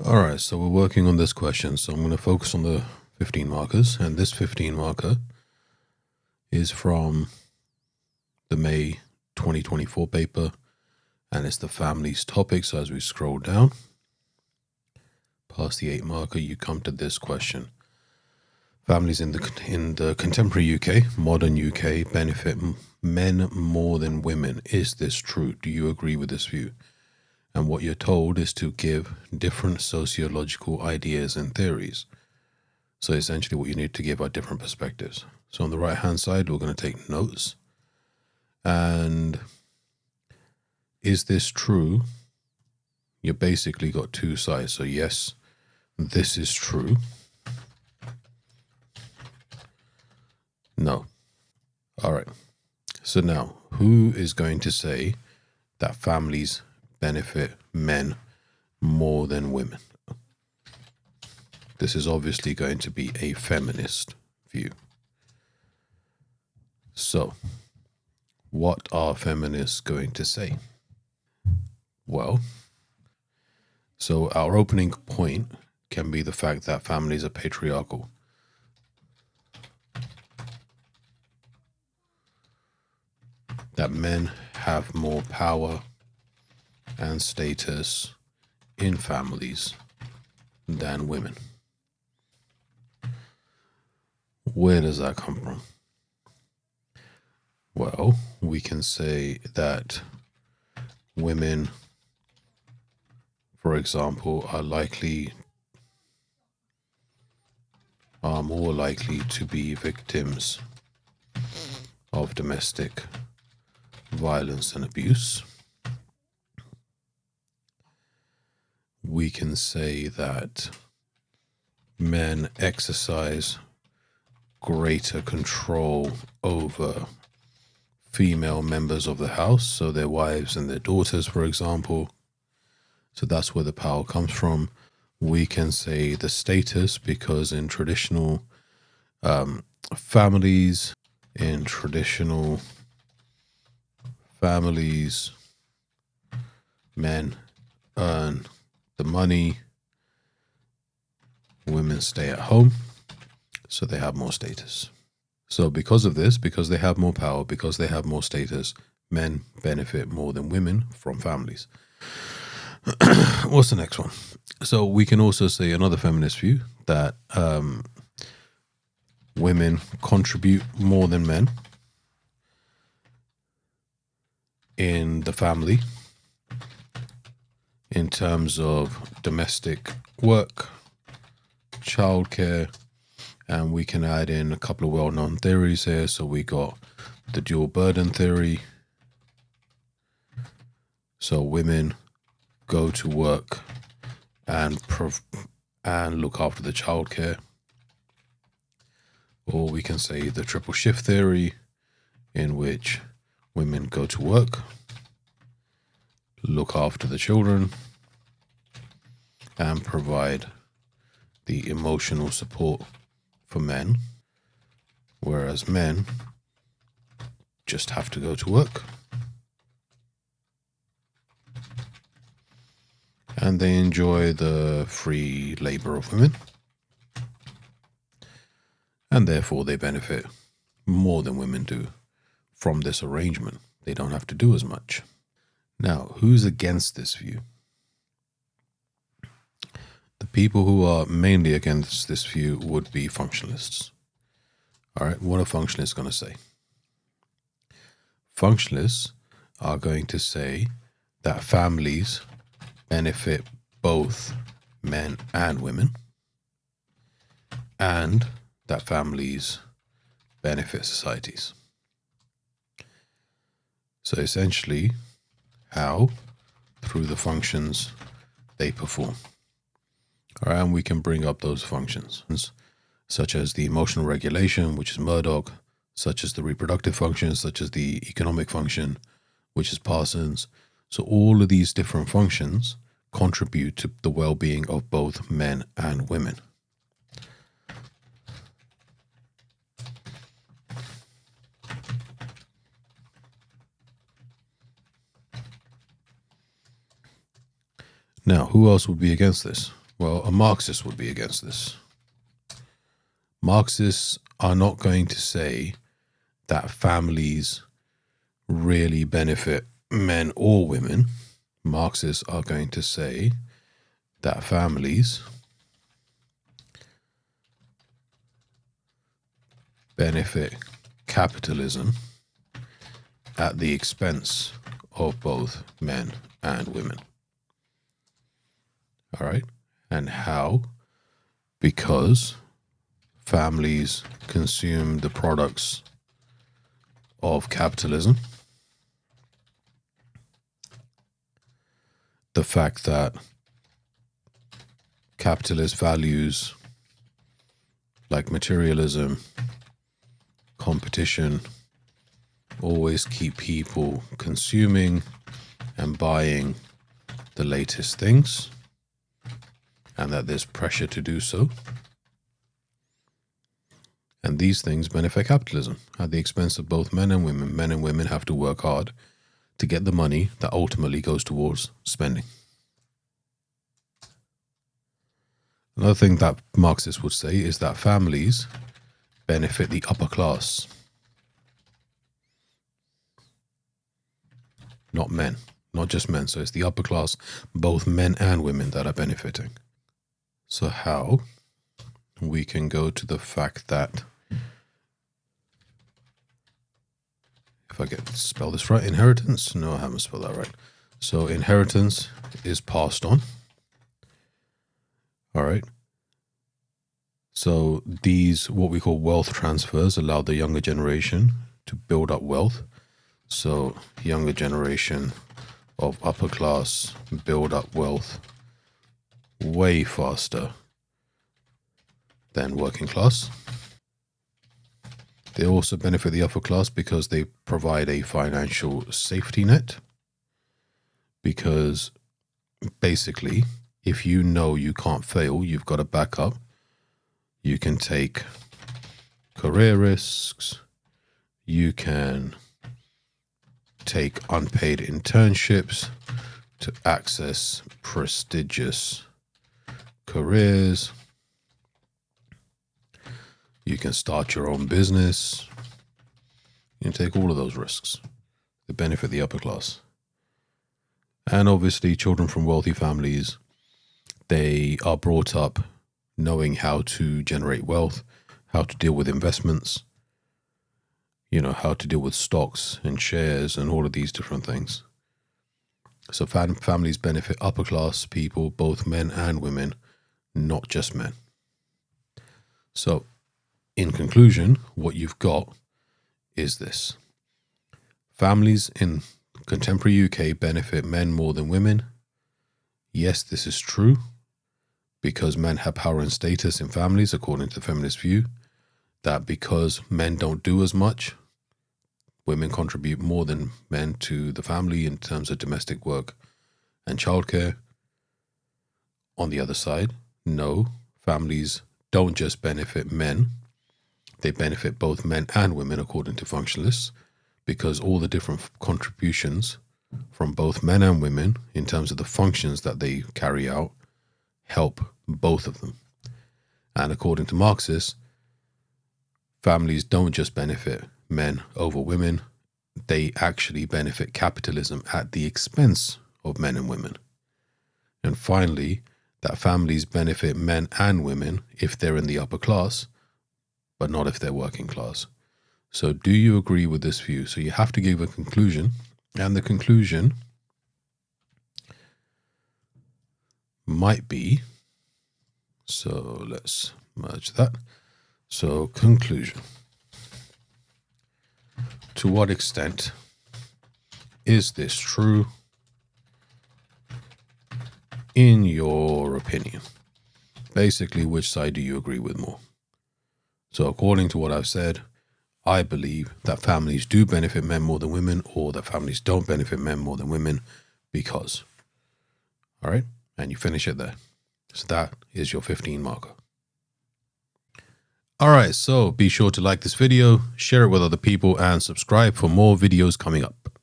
All right, so we're working on this question. So I'm going to focus on the 15 markers. And this 15 marker is from the May 2024 paper. And it's the families topic. So as we scroll down past the 8 marker, you come to this question. Families in the contemporary UK, modern UK, benefit men more than women. Is this true? Do you agree with this view? And what you're told is to give different sociological ideas and theories. So essentially what you need to give are different perspectives. So on the right-hand side, we're going to take notes. And is this true? You basically got two sides. So yes, this is true. No. All right. So now, who is going to say that families benefit men more than women? This is obviously going to be a feminist view. So, what are feminists going to say? Well, so our opening point can be the fact that families are patriarchal. That men have more power and status in families than women. Where does that come from? Well, we can say that women, for example, are more likely to be victims of domestic violence and abuse. We can say that men exercise greater control over female members of the house, so their wives and their daughters, for example. So that's where the power comes from. We can say the status, because in traditional families, men earn the money, women stay at home, so they have more status. So because of this, because they have more power, because they have more status, men benefit more than women from families. What's the next one? So we can also say another feminist view that women contribute more than men in the family in terms of domestic work, childcare, and we can add in a couple of well-known theories here. So we got the dual burden theory. So women go to work and look after the childcare. Or we can say the triple shift theory, in which women go to work, look after the children, and provide the emotional support for men, whereas men just have to go to work. And they enjoy the free labor of women. And therefore they benefit more than women do from this arrangement. They don't have to do as much. Now, who's against this view? The people who are mainly against this view would be functionalists. All right, what are functionalists going to say? Functionalists are going to say that families benefit both men and women, and that families benefit societies. So essentially, how? Through the functions they perform. All right, and we can bring up those functions, such as the emotional regulation, which is Murdoch, such as the reproductive functions, such as the economic function, which is Parsons. So all of these different functions contribute to the well-being of both men and women. Now, who else would be against this? Well, a Marxist would be against this. Marxists are not going to say that families really benefit men or women. Marxists are going to say that families benefit capitalism at the expense of both men and women. All right. And how? Because families consume the products of capitalism. The fact that capitalist values like materialism, competition, always keep people consuming and buying the latest things, and that there's pressure to do so. And these things benefit capitalism at the expense of both men and women. Men and women have to work hard to get the money that ultimately goes towards spending. Another thing that Marxists would say is that families benefit the upper class, not men, not just men. So it's the upper class, both men and women, that are benefiting. So how? We can go to the fact that, if I get to spell this right, inheritance. No, I haven't spelled that right. So inheritance is passed on. All right. So these, what we call wealth transfers, allow the younger generation to build up wealth. So younger generation of upper class build up wealth way faster than working class. They also benefit the upper class because they provide a financial safety net. Because basically, if you know you can't fail, you've got a backup. You can take career risks. You can take unpaid internships to access prestigious careers. You can start your own business. You can take all of those risks that benefit the upper class. And obviously, children from wealthy families, they are brought up knowing how to generate wealth, how to deal with investments, you know, how to deal with stocks and shares and all of these different things. So families benefit upper class people, both men and women, not just men. So in conclusion, what you've got is this. Families in contemporary UK benefit men more than women. Yes, this is true, because men have power and status in families, according to the feminist view, that because men don't do as much, women contribute more than men to the family in terms of domestic work and childcare. On the other side, no, families don't just benefit men, they benefit both men and women, according to functionalists, because all the different contributions from both men and women in terms of the functions that they carry out help both of them. And according to Marxists, families don't just benefit men over women, they actually benefit capitalism at the expense of men and women. And finally, that families benefit men and women if they're in the upper class, but not if they're working class. So do you agree with this view? So you have to give a conclusion, and the conclusion might be, so let's merge that. So conclusion. To what extent is this true in your opinion? Basically, which side do you agree with more? So according to what I've said, I believe that families do benefit men more than women, or that families don't benefit men more than women because. All right. And you finish it there. So that is your 15 marker. All right. So be sure to like this video, share it with other people, and subscribe for more videos coming up.